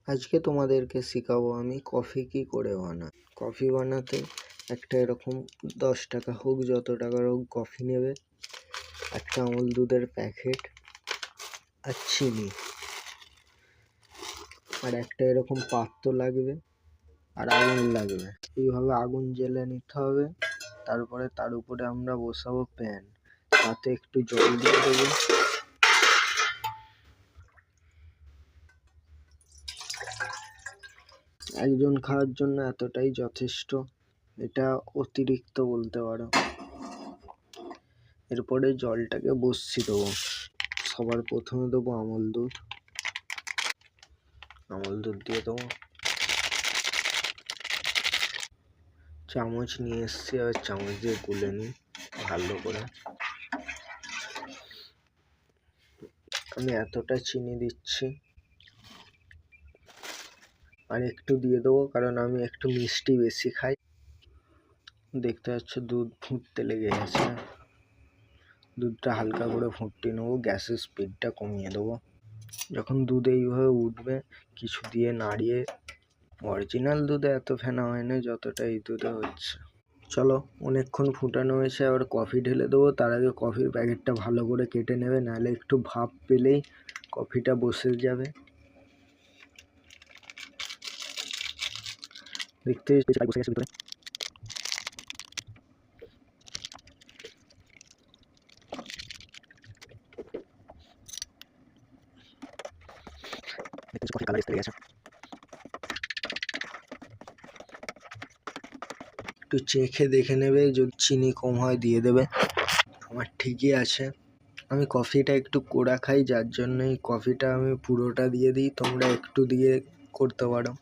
আজকে তোমাদেরকে শেখাবো আমি কফি কি করে বানাই। কফি বানাতে একটা এরকম 10 টাকা হোক যত টাকার হোক কফি নেবে, একটা আমুল দুধের প্যাকেট আর চিনি, আর একটা এরকম পাত্র লাগবে আর আগুন লাগবে। এইভাবে আগুন জ্বেলে নিতে হবে। তারপরে তার উপরে আমরা বসাবো প্যান, তাতে একটু জল দিয়ে দেবো। একজন খাওয়ার জন্য এতটাই যথেষ্ট, এটা অতিরিক্ত বলতে পারো। এরপরে জলটাকে বসিয়ে দেবো। সবার প্রথমে দেবো আমুল দুধ দিয়ে দেবো। চামচ নিয়ে এসছি, আর চামচ দিয়ে গুলে নিই ভালো করে। আমি এতটা চিনি দিচ্ছি, আর একটু দিয়ে দেবো কারণ আমি একটু মিষ্টি বেশি খাই। দেখতে পাচ্ছ দুধ ফুটতে লেগে গেছে। দুধটা হালকা করে ফুটিয়ে নেবো, গ্যাসের স্পিডটা কমিয়ে দেবো। যখন দুধ এইভাবে উঠবে কিছু দিয়ে নাড়িয়ে, অরিজিনাল দুধে এত ফেনা হয় না যতটা এই দুধে হচ্ছে। চলো, অনেকক্ষণ ফুটানো হয়েছে, আবার কফি ঢেলে দেবো। তার আগে কফির প্যাকেটটা ভালো করে কেটে নেবে, নাহলে একটু ভাপ পেলেই কফিটা বসে যাবে। দেখতে বসে গেছে ভিতরে। কফি কালার এসে গেছে। একটু চেখে দেখে নেবে, যদি চিনি কম হয় দিয়ে দেবে। আমার ঠিকই আছে। আমি কফিটা একটু কড়া খাই, যার জন্য এই কফিটা আমি পুরোটা দিয়ে দিই। তোমরা একটু দিয়ে করতে পারো।